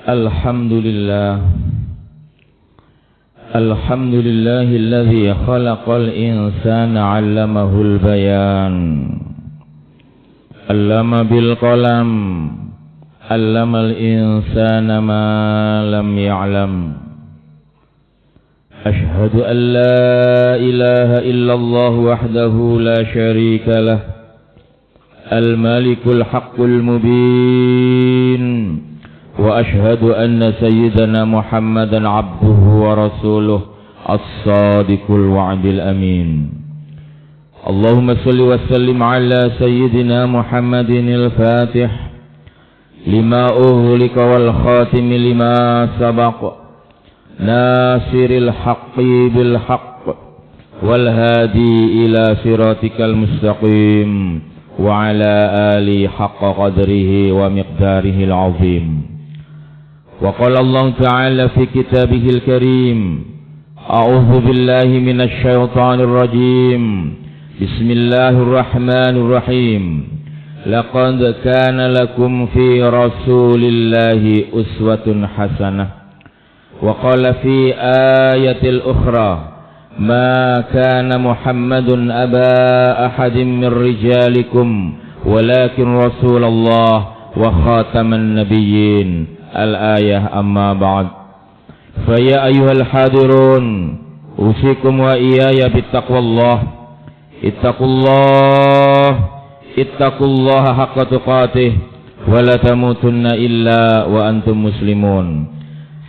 Alhamdulillah. Alhamdulillahilladzi khalaqal insana 'allamahul bayan. Allama bil qalam. Allamal insana ma lam ya'lam. Ashhadu an la ilaha illallah wahdahu la syarika lah. Al-malikul haqqul mubin. Wa ashhadu anna sayyidana Muhammadan abduhu wa rasuluh as-sadiqul wa'dil amin. Allahumma salli wa sallim ala sayyidina Muhammadin al-fatih lima uhlika wal khatim lima sabaq nasiril haqqi bil haqq wal hadi ila siratikal mustaqim wa ala ali haqqa qadrihi wa miqdarihi al-azim. Wa qala Allah ta'ala fi kitabihil karim, a'udzu billahi minasy syaithanir rajim. Bismillahirrahmanirrahim. Laqad kana lakum fi rasulillahi uswatun hasanah. Wa qala fi ayatil ukhra, ma kana Muhammadun aba ahadin min rijalikum walakin Rasulullah wa khataman nabiyyin. Al-ayah amma ba'd. Faya ayyuhal hadirun, usikum wa iyaya bittaqwallah. Ittaqullaha haqqa tuqatih wa la tamutunna illa wa antum muslimun.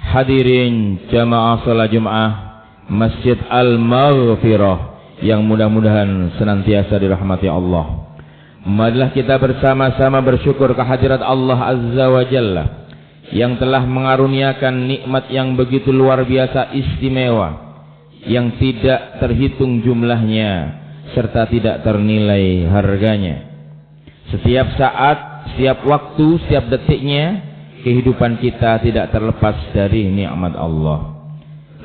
Hadirin jamaah salat Jumat Masjid Al-Maghfirah yang mudah-mudahan senantiasa dirahmati Allah. Marilah kita bersama-sama bersyukur kehadirat Allah Azza wa Jalla yang telah mengaruniakan nikmat yang begitu luar biasa istimewa, yang tidak terhitung jumlahnya serta tidak ternilai harganya. Setiap saat, setiap waktu, setiap detiknya kehidupan kita tidak terlepas dari nikmat Allah.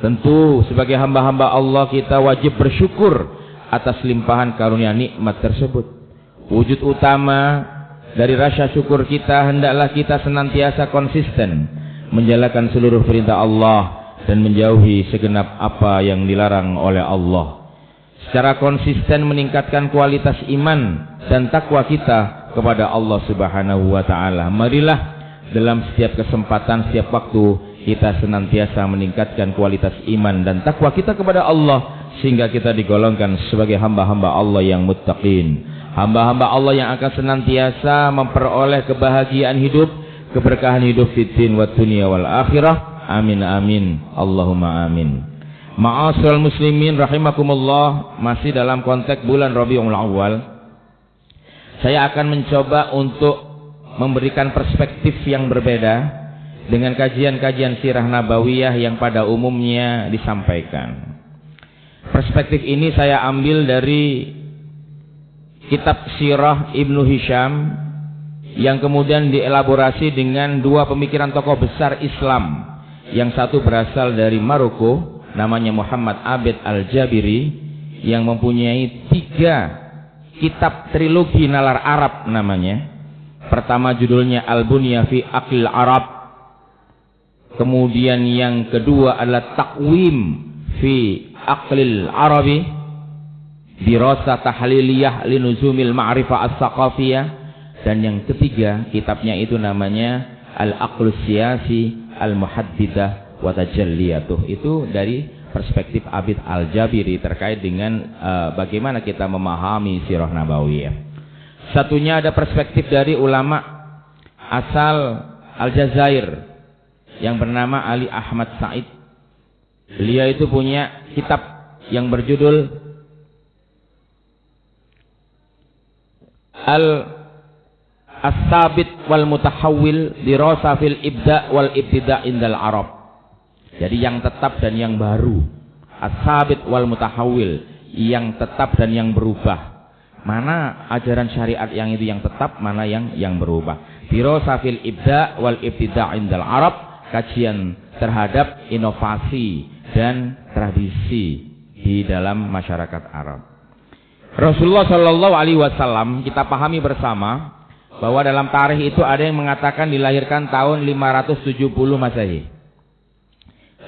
Tentu sebagai hamba-hamba Allah kita wajib bersyukur atas limpahan karunia nikmat tersebut. Wujud utama dari rasa syukur kita, hendaklah kita senantiasa konsisten menjalankan seluruh perintah Allah dan menjauhi segenap apa yang dilarang oleh Allah. Secara konsisten meningkatkan kualitas iman dan takwa kita kepada Allah Subhanahu wa taala. Marilah dalam setiap kesempatan, setiap waktu kita senantiasa meningkatkan kualitas iman dan takwa kita kepada Allah sehingga kita digolongkan sebagai hamba-hamba Allah yang muttaqin. Hamba-hamba Allah yang akan senantiasa memperoleh kebahagiaan hidup, keberkahan hidup fid din wa dunya wal akhirah. Amin amin. Allahumma amin. Ma'asyiral muslimin rahimakumullah, masih dalam konteks bulan Rabiul Awal. Saya akan mencoba untuk memberikan perspektif yang berbeda dengan kajian-kajian sirah nabawiyah yang pada umumnya disampaikan. Perspektif ini saya ambil dari kitab Sirah Ibnu Hisham yang kemudian dielaborasi dengan dua pemikiran tokoh besar Islam. Yang satu berasal dari Maroko, namanya Muhammad Abid Al-Jabiri, yang mempunyai 3 kitab trilogi nalar Arab namanya. Pertama judulnya Al-Bunya fi Aqlil Arab. Kemudian yang kedua adalah Taqwim fi Aqlil Arabi, Dirasa Tahliliyah Linuzumil Ma'rifah As-Saqafiyah. Dan yang ketiga kitabnya itu namanya Al-Aqlus Siyasi Al-Muhaddidah wa Tajalliyatuh. Itu dari perspektif Abid Al-Jabiri terkait dengan bagaimana kita memahami sirah nabawiyah. Satunya ada perspektif dari ulama asal Aljazair yang bernama Ali Ahmad Said. Beliau itu punya kitab yang berjudul As-Sabit wal Mutahawwil Dirasa fil Ibda wal Ibtida indal Arab. Jadi yang tetap dan yang baru. As-Sabit wal Mutahawwil, yang tetap dan yang berubah. Mana ajaran syariat yang itu yang tetap, mana yang berubah. Dirasa fil Ibda wal Ibtida indal Arab, kajian terhadap inovasi dan tradisi di dalam masyarakat Arab. Rasulullah Shallallahu Alaihi Wasallam kita pahami bersama bahwa dalam tarikh itu ada yang mengatakan dilahirkan tahun 570 Masehi.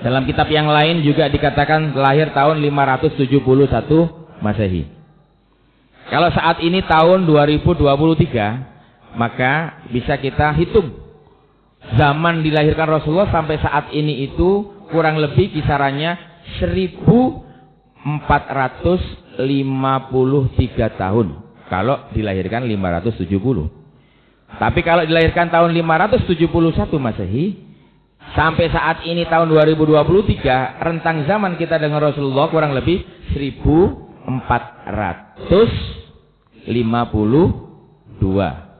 Dalam kitab yang lain juga dikatakan lahir tahun 571 Masehi. Kalau saat ini tahun 2023, maka bisa kita hitung zaman dilahirkan Rasulullah sampai saat ini itu kurang lebih kisarannya 1453 tahun. Kalau dilahirkan 570. Tapi kalau dilahirkan tahun 571 Masehi, sampai saat ini tahun 2023, rentang zaman kita dengan Rasulullah kurang lebih 1452.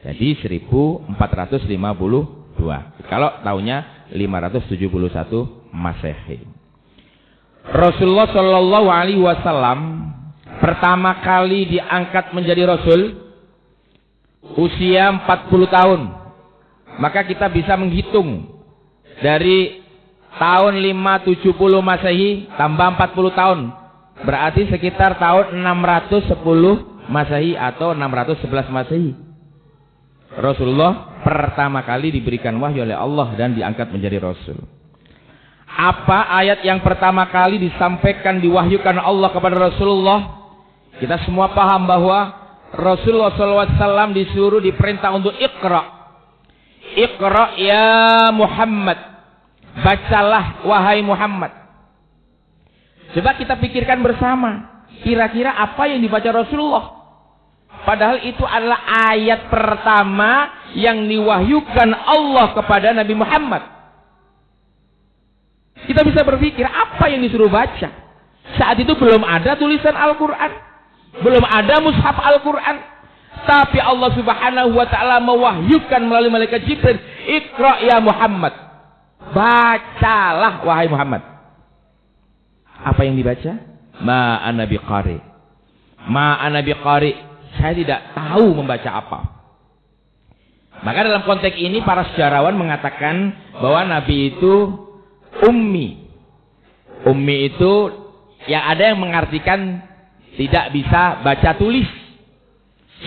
Jadi 1452. Kalau tahunnya 571 Masehi. Rasulullah Shallallahu Alaihi Wasallam pertama kali diangkat menjadi Rasul usia 40 tahun. Maka kita bisa menghitung dari tahun 570 Masehi tambah 40 tahun. Berarti sekitar tahun 610 Masehi atau 611 Masehi. Rasulullah pertama kali diberikan wahyu oleh Allah dan diangkat menjadi Rasul. Apa ayat yang pertama kali disampaikan, diwahyukan Allah kepada Rasulullah? Kita semua paham bahwa Rasulullah SAW disuruh, diperintah untuk Iqra. Iqra ya Muhammad. Bacalah wahai Muhammad. Coba kita pikirkan bersama. Kira-kira apa yang dibaca Rasulullah? Padahal itu adalah ayat pertama yang diwahyukan Allah kepada Nabi Muhammad. Kita bisa berpikir apa yang disuruh baca. Saat itu belum ada tulisan Al-Quran. Belum ada mushaf Al-Quran. Tapi Allah Subhanahu wa ta'ala mewahyukan melalui malaikat Jibril, Iqra ya Muhammad. Bacalah wahai Muhammad. Apa yang dibaca? Ma ana biqari. Ma ana biqari. Saya tidak tahu membaca apa. Maka dalam konteks ini para sejarawan mengatakan bahwa Nabi itu ummi. Ummi itu yang ada yang mengartikan tidak bisa baca tulis.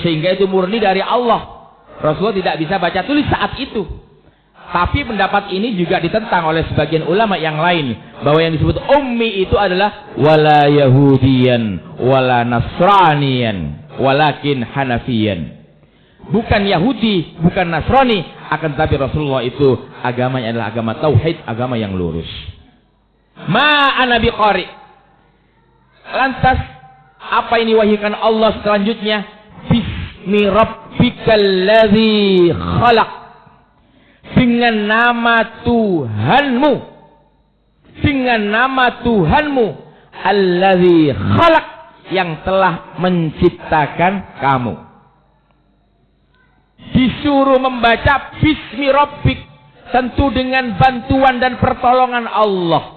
Sehingga itu murni dari Allah. Rasulullah tidak bisa baca tulis saat itu. Tapi pendapat ini juga ditentang oleh sebagian ulama yang lain. Bahwa yang disebut ummi itu adalah wala yahudiyan wala nasraniyan walakin hanafiyan. Bukan Yahudi, bukan Nasrani, akan tetapi Rasulullah itu agamanya adalah agama tauhid, agama yang lurus. Ma ana biqari. Lantas apa yang diwahyukan Allah selanjutnya? Bismi rabbikal ladzi khalaq. Dengan nama Tuhanmu. Dengan nama Tuhanmu alladzi khalaq, yang telah menciptakan kamu. Disuruh membaca Bismi Rabbik, tentu dengan bantuan dan pertolongan Allah.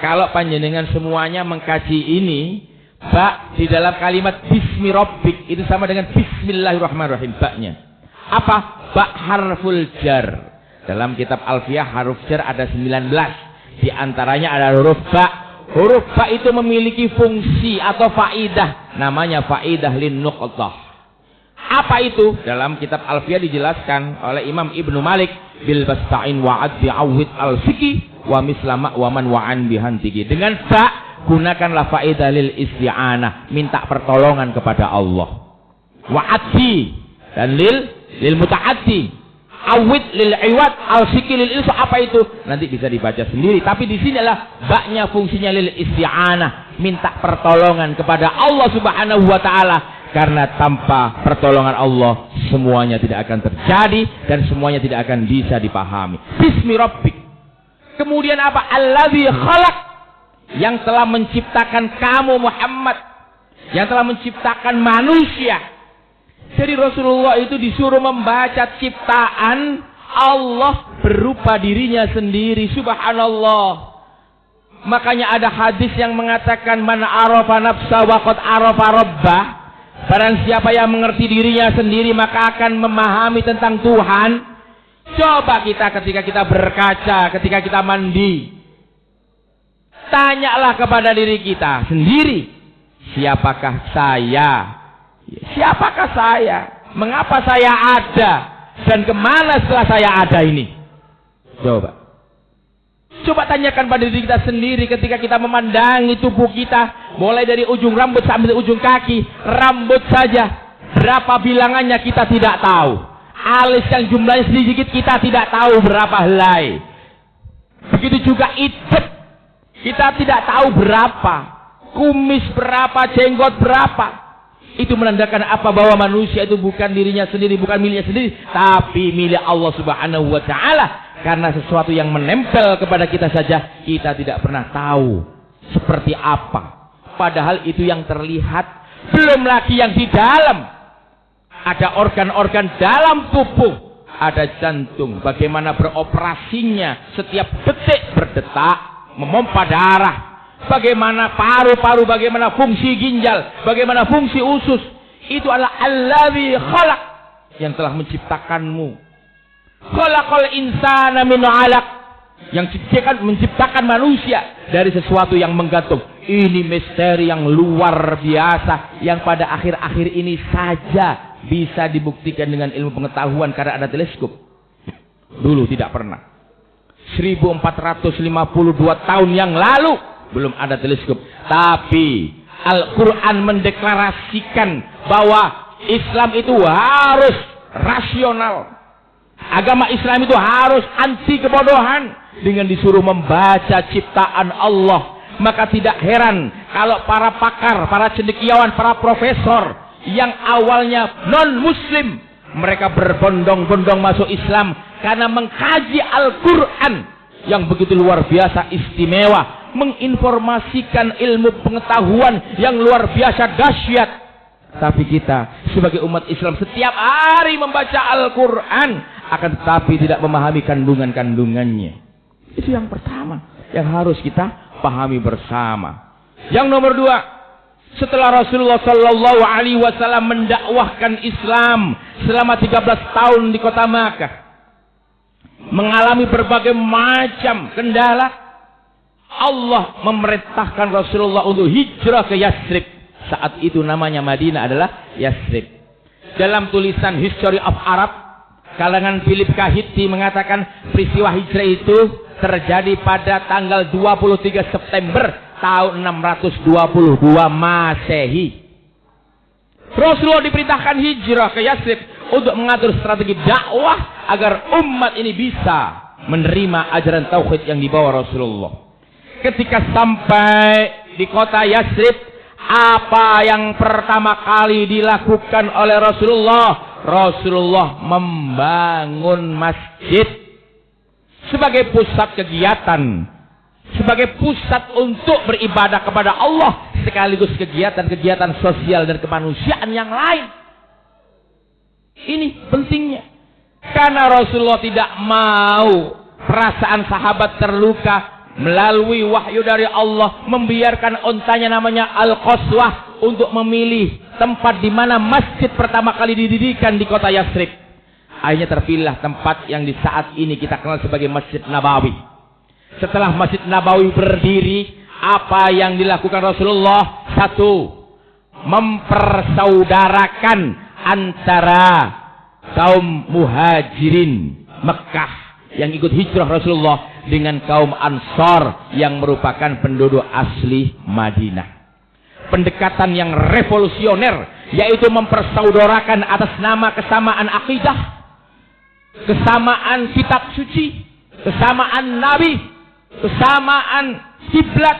Kalau panjenengan semuanya mengkaji ini, ba di dalam kalimat Bismi Rabbik itu sama dengan Bismillahirrahmanirrahim, baknya. Apa? Ba harful jar. Dalam kitab Alfiyah huruf jar ada 19. Di antaranya ada huruf ba. Huruf ba itu memiliki fungsi atau faidah, namanya faidah lin nuqtah. Apa itu? Dalam kitab Alfiyah dijelaskan oleh Imam Ibnu Malik, bil basta'in wa'ad bi'awwid al-fiqi wa mislama wa man wa'an bihantiki. Dengan ba gunakanlah faidah lil isti'anah, minta pertolongan kepada Allah. Wa'addi dan lil muta'addi. Awid lil iwad, al-fiqi lil ilsa. Apa itu? Nanti bisa dibaca sendiri. Tapi di sini adalah baknya fungsinya lil isti'anah, minta pertolongan kepada Allah Subhanahu wa ta'ala. Karena tanpa pertolongan Allah semuanya tidak akan terjadi dan semuanya tidak akan bisa dipahami. Bismi Rabbik. Kemudian apa? Alladzi khalaq, yang telah menciptakan kamu Muhammad, yang telah menciptakan manusia. Jadi Rasulullah itu disuruh membaca ciptaan Allah berupa dirinya sendiri. Subhanallah. Makanya ada hadis yang mengatakan man arafa nafsa wa qad arafa rabbah. Barang siapa yang mengerti dirinya sendiri maka akan memahami tentang Tuhan. Coba kita ketika kita berkaca, ketika kita mandi, tanyalah kepada diri kita sendiri, siapakah saya? Siapakah saya? Mengapa saya ada? Dan kemana setelah saya ada ini? Coba tanyakan pada diri kita sendiri ketika kita memandangi tubuh kita, mulai dari ujung rambut sampai ujung kaki. Rambut saja, berapa bilangannya kita tidak tahu. Alis yang jumlahnya sedikit kita tidak tahu berapa helai. Begitu juga itet, kita tidak tahu berapa. Kumis berapa, jenggot berapa. Itu menandakan apa? Bahwa manusia itu bukan dirinya sendiri, bukan miliknya sendiri, tapi milik Allah Subhanahu wa Ta'ala. Karena sesuatu yang menempel kepada kita saja, kita tidak pernah tahu seperti apa. Padahal itu yang terlihat, belum lagi yang di dalam. Ada organ-organ dalam tubuh, ada jantung, bagaimana beroperasinya, setiap detik berdetak, memompa darah. Bagaimana paru-paru, bagaimana fungsi ginjal, bagaimana fungsi usus. Itu adalah Allazi khalaq, yang telah menciptakanmu. Khalaqal insana min 'alaq, yang menciptakan manusia dari sesuatu yang menggantung. Ini misteri yang luar biasa, yang pada akhir-akhir ini saja bisa dibuktikan dengan ilmu pengetahuan karena ada teleskop. Dulu tidak pernah. 1452 tahun yang lalu belum ada teleskop. Tapi Al-Quran mendeklarasikan bahwa Islam itu harus rasional. Agama Islam itu harus anti kebodohan. Dengan disuruh membaca ciptaan Allah, maka tidak heran kalau para pakar, para cendekiawan, para profesor yang awalnya non-muslim, mereka berbondong-bondong masuk Islam karena mengkaji Al-Quran yang begitu luar biasa istimewa, menginformasikan ilmu pengetahuan yang luar biasa dahsyat. Tapi kita sebagai umat Islam setiap hari membaca Al-Quran, akan tetapi tidak memahami kandungan-kandungannya. Itu yang pertama yang harus kita pahami bersama. Yang nomor dua, setelah Rasulullah Sallallahu Alaihi Wasallam mendakwahkan Islam selama 13 tahun di kota Makkah, mengalami berbagai macam kendala, Allah memerintahkan Rasulullah untuk hijrah ke Yathrib. Saat itu namanya Madinah adalah Yathrib. Dalam tulisan History of Arab, kalangan Philip Kahiti mengatakan peristiwa hijrah itu terjadi pada tanggal 23 September tahun 622 Masehi. Rasulullah diperintahkan hijrah ke Yathrib untuk mengatur strategi dakwah agar umat ini bisa menerima ajaran tauhid yang dibawa Rasulullah. Ketika sampai di kota Yathrib, apa yang pertama kali dilakukan oleh Rasulullah? Rasulullah membangun masjid sebagai pusat kegiatan, sebagai pusat untuk beribadah kepada Allah, sekaligus kegiatan-kegiatan sosial dan kemanusiaan yang lain. Ini pentingnya, karena Rasulullah tidak mau perasaan sahabat terluka. Melalui wahyu dari Allah, membiarkan ontanya namanya Al-Qaswah untuk memilih tempat di mana masjid pertama kali didirikan di kota Yathrib. Akhirnya terpilih tempat yang di saat ini kita kenal sebagai Masjid Nabawi. Setelah Masjid Nabawi berdiri, apa yang dilakukan Rasulullah? Satu, mempersaudarakan antara kaum muhajirin Mekah yang ikut hijrah Rasulullah dengan kaum Ansar yang merupakan penduduk asli Madinah. Pendekatan yang revolusioner, yaitu mempersaudarakan atas nama kesamaan akidah, kesamaan kitab suci, kesamaan nabi, kesamaan kiblat,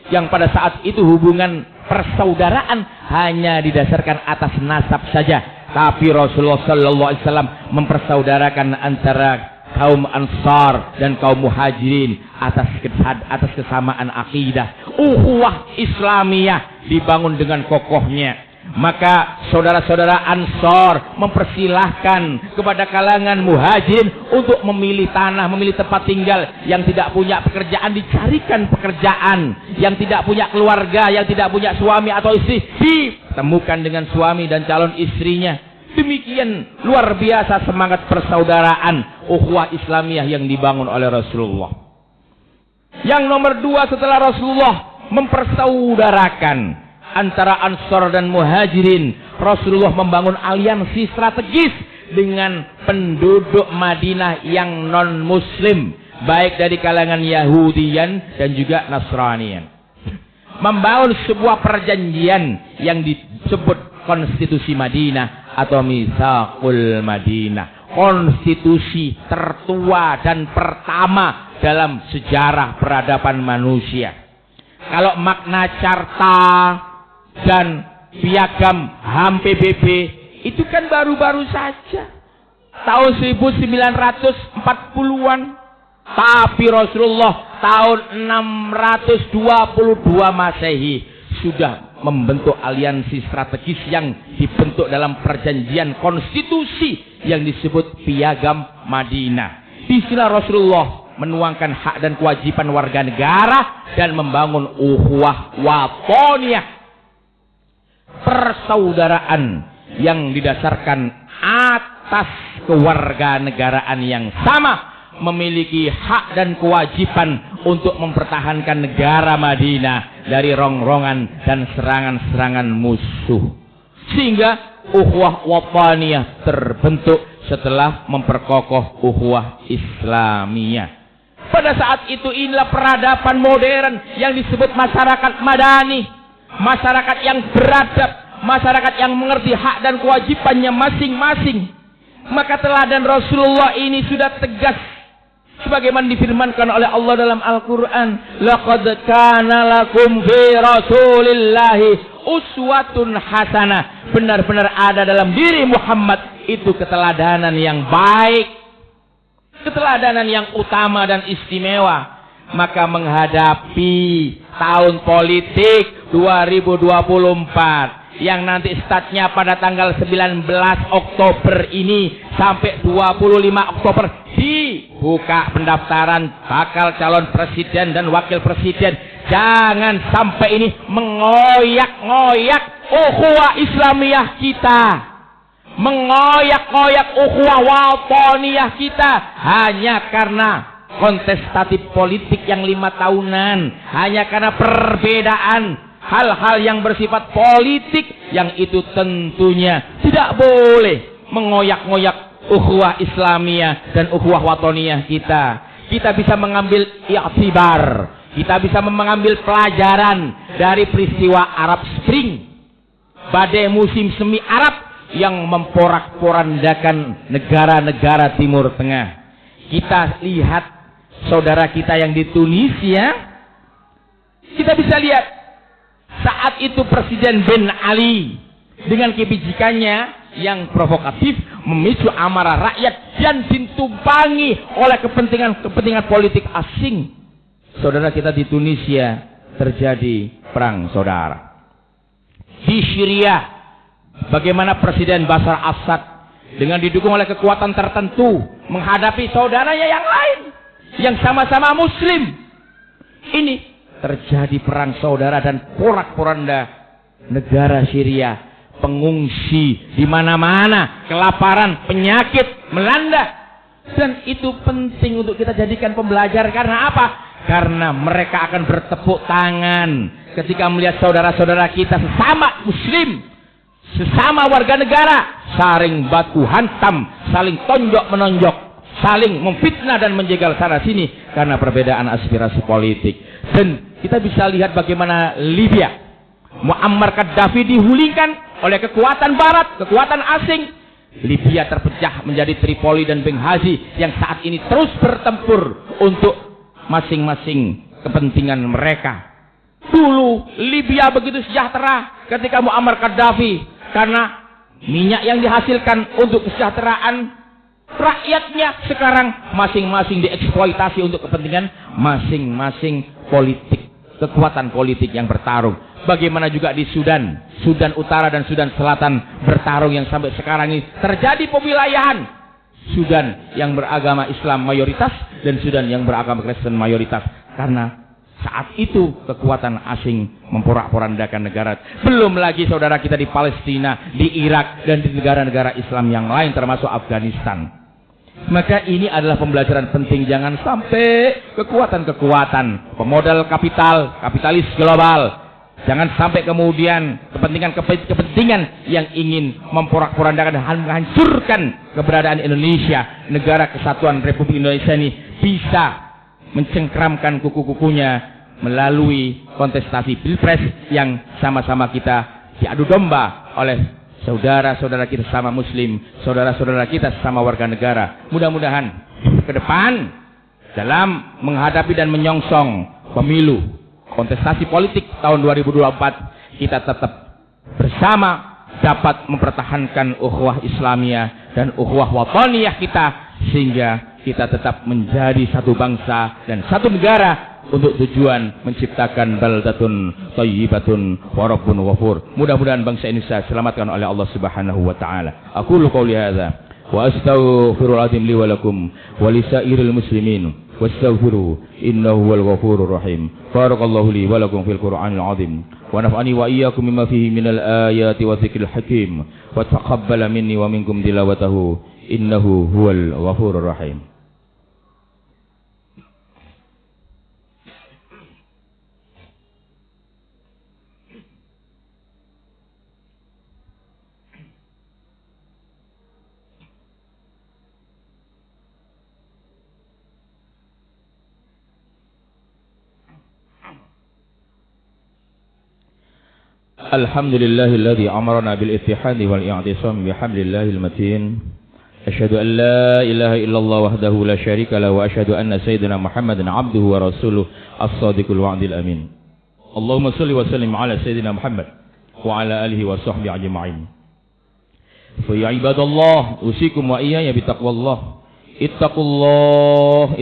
yang pada saat itu hubungan persaudaraan hanya didasarkan atas nasab saja. Tapi Rasulullah Sallallahu Alaihi Wasallam mempersaudarakan antara kaum Ansar dan kaum Muhajirin atas kesamaan akidah. Ukhuwah Islamiyah dibangun dengan kokohnya. Maka saudara-saudara Ansar mempersilahkan kepada kalangan Muhajirin untuk memilih tanah, memilih tempat tinggal. Yang tidak punya pekerjaan dicarikan pekerjaan, yang tidak punya keluarga, yang tidak punya suami atau istri ditemukan dengan suami dan calon istrinya. Demikian luar biasa semangat persaudaraan ukhuwah Islamiyah yang dibangun oleh Rasulullah. Yang nomor dua, setelah Rasulullah mempersaudarakan antara Ansor dan Muhajirin. Rasulullah membangun aliansi strategis dengan penduduk Madinah yang non-muslim, baik dari kalangan Yahudian dan juga Nasranian. Membangun sebuah perjanjian yang disebut Konstitusi Madinah atau Mitsaqul Madinah. Konstitusi tertua dan pertama dalam sejarah peradaban manusia. Kalau Magna Carta dan Piagam HAM PBB itu kan baru-baru saja tahun 1940-an. Tapi Rasulullah tahun 622 Masehi sudah membentuk aliansi strategis yang dibentuk dalam perjanjian konstitusi yang disebut Piagam Madinah. Di sini Rasulullah menuangkan hak dan kewajiban warga negara dan membangun ukhuwah watoniyah, persaudaraan yang didasarkan atas kewarganegaraan yang sama, memiliki hak dan kewajiban untuk mempertahankan negara Madinah dari rongrongan dan serangan-serangan musuh. Sehingga ukhuwah wataniyah terbentuk setelah memperkokoh ukhuwah Islamiyah. Pada saat itu inilah peradaban modern yang disebut masyarakat madani, masyarakat yang beradab, masyarakat yang mengerti hak dan kewajibannya masing-masing. Maka teladan Rasulullah ini sudah tegas sebagaimana difirmankan oleh Allah dalam Al-Qur'an, laqad kana lakum fi rasulillahi uswatun hasanah. Benar-benar ada dalam diri Muhammad itu keteladanan yang baik, keteladanan yang utama dan istimewa. Maka menghadapi tahun politik 2024 yang nanti startnya pada tanggal 19 Oktober ini sampai 25 Oktober dibuka pendaftaran bakal calon presiden dan wakil presiden. Jangan sampai ini mengoyak-ngoyak ukhuwah Islamiyah kita, mengoyak-ngoyak ukhuwah watoniyah kita hanya karena kontestatif politik yang 5 tahunan, hanya karena perbedaan hal-hal yang bersifat politik yang itu tentunya tidak boleh mengoyak-ngoyak ukhuwah Islamiyah dan ukhuwah watoniyah kita. Kita bisa mengambil i'tibar, kita bisa mengambil pelajaran dari peristiwa Arab Spring, badai musim semi Arab yang memporak-porandakan negara-negara Timur Tengah. Kita lihat saudara kita yang di Tunisia, kita bisa lihat saat itu Presiden Ben Ali dengan kebijakannya yang provokatif memicu amarah rakyat dan ditumpangi oleh kepentingan politik asing. Saudara kita di Tunisia terjadi perang saudara. Di Syria bagaimana Presiden Bashar Assad dengan didukung oleh kekuatan tertentu menghadapi saudaranya yang lain yang sama-sama muslim. Ini terjadi perang saudara dan porak-poranda negara Syria, pengungsi di mana-mana, kelaparan, penyakit melanda. Dan itu penting untuk kita jadikan pembelajar. Karena apa? Karena mereka akan bertepuk tangan ketika melihat saudara-saudara kita sesama muslim, sesama warga negara saling baku hantam, saling tonjok menonjok, saling memfitnah dan menjegal sana sini karena perbedaan aspirasi politik. Dan kita bisa lihat bagaimana Libya, Muammar Gaddafi dihulingkan oleh kekuatan barat, kekuatan asing. Libya terpecah menjadi Tripoli dan Benghazi yang saat ini terus bertempur untuk masing-masing kepentingan mereka. Dulu Libya begitu sejahtera ketika Muammar Gaddafi karena minyak yang dihasilkan untuk kesejahteraan rakyatnya. Sekarang masing-masing dieksploitasi untuk kepentingan masing-masing politik, kekuatan politik yang bertarung. Bagaimana juga di Sudan, Sudan Utara dan Sudan Selatan bertarung yang sampai sekarang ini terjadi pemilayahan. Sudan yang beragama Islam mayoritas dan Sudan yang beragama Kristen mayoritas. Karena saat itu kekuatan asing memporak-porandakan negara. Belum lagi saudara kita di Palestina, di Irak dan di negara-negara Islam yang lain termasuk Afghanistan. Maka ini adalah pembelajaran penting. Jangan sampai kekuatan-kekuatan pemodal kapital, kapitalis global Jangan sampai kemudian kepentingan yang ingin memporak-porandakan dan menghancurkan keberadaan Indonesia, negara kesatuan Republik Indonesia ini, bisa mencengkramkan kuku-kukunya melalui kontestasi pilpres yang sama-sama kita diadu domba oleh saudara-saudara kita sesama muslim, saudara-saudara kita sesama warga negara. Mudah-mudahan ke depan dalam menghadapi dan menyongsong pemilu kontestasi politik tahun 2024, kita tetap bersama dapat mempertahankan ukhuwah Islamiyah dan ukhuwah wataniyah kita, sehingga kita tetap menjadi satu bangsa dan satu negara untuk tujuan menciptakan baldatun thayyibatun wa rabbun ghafur. Mudah-mudahan bangsa Indonesia diselamatkan oleh Allah Subhanahu wa taala. Aqulu qouli hadza wa astaghfirul azim li wa lakum wa lisairil muslimin wastaghfiru innahu wal ghafurur rahim. Barakallahu li wa lakum fil Qur'anil azim wa nafa'ani wa iyyakum mimma fihi minal ayati wa dzikril hakim wa taqabbala minni wa minkum tilawatahu innahu huwal ghafurur rahim. Alhamdulillahilladzi amarna bil ittihadi wal i'tisam bihablillahil matin. Asyhadu an la ilaha illallah wahdahu la syarika lahu wa asyhadu anna sayyidina Muhammadan abduhu wa rasuluhu as-sadiqul wa'dil amin. Allahumma shalli wa sallim ala sayyidina Muhammad wa ala alihi wa sahbihi ajma'in. Fa ya ibadallah usikum wa iyaya bi taqwallah. Ittaqullaha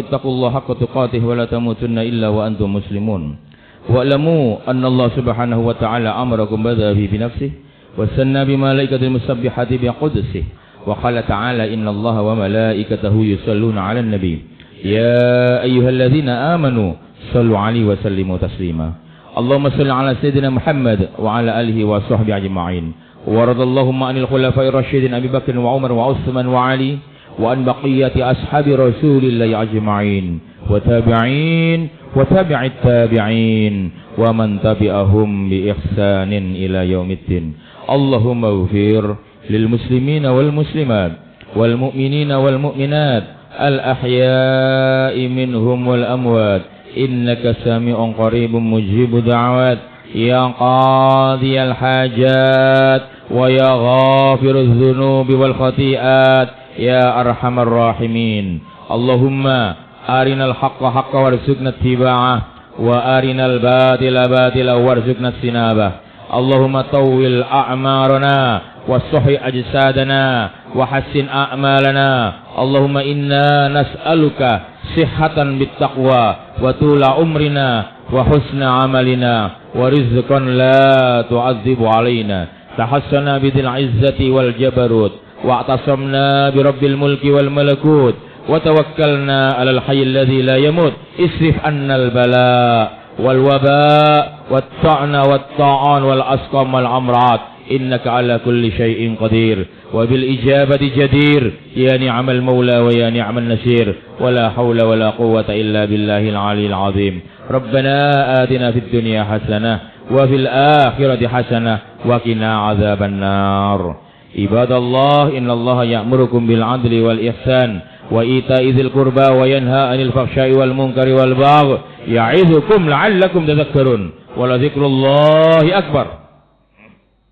haqqa tuqatih wa la tamutunna illa wa antum muslimun. Wa'lamu anna Allah subhanahu wa ta'ala amarakum badhabi binafsihi wa sanna bimalaikatil musabbihati biqudsihi wa qala ta'ala inna Allah wa malaikatahu yusalluna 'alan nabi ya ayyuhalladzina amanu sallu 'alaihi wa sallimu taslima. Allahumma shalli 'ala sayyidina Muhammad wa 'ala alihi wa sahbihi ajma'in. Wa radallahu 'anil khulafa'ir rasyidin Abi Bakr wa Umar wa Utsman wa Ali wa an baqiyati ashabi Rasulillahi ajma'in wa tabi'in wa tabi'it tabi'in wa man tabi'ahum bi ihsanin ila yaumiddin. Allahumma ighfir lil muslimina wal muslimat wal mu'minina wal mu'minat al ahya'i minhum wal amwat innaka sami'un qaribun mujibud da'awat ya qadiyal hajat wa ya ghafirudz dzunubi wal khati'at ya arhamar rahimin. Allahumma arinal haqqa haqqa warzuqna ittiba'ah wa arinal batila batila warzuqna ijtinabah. Allahumma tawwil a'marana wa sahih ajsadana wa hassin a'malana. Allahumma inna nas'aluka sihhatan bittaqwa wa tula umrina wa husna amalina wa rizqan la tu'adzibu alaina. Tahassana bidil izzati wal jabarut wa atasamna bi rabbil mulki wal malakut wa tawakkalna 'alal hayyil ladzi la yamut. Isrif 'annal bala wal waba wat ta'na wat ta'an wal asqam wal amrat innaka 'ala kulli syai'in qadir wa bil ijabati jadir ya ni'mal maula wa ya ni'man nasir wa la haula wa la quwwata illa billahil 'aliyyil 'azim. Rabbana atina fid dunya hasanah wa fil akhirati hasanah wa qina 'adzaban nar. Ibadallah innallaha ya'murukum bil 'adli wal ihsan wa ita'i dzil qurba wa yanha 'anil fahsya'i wal munkari wal baghi ya'idzukum la'allakum tadhakkarun wa la dzikrullahi akbar.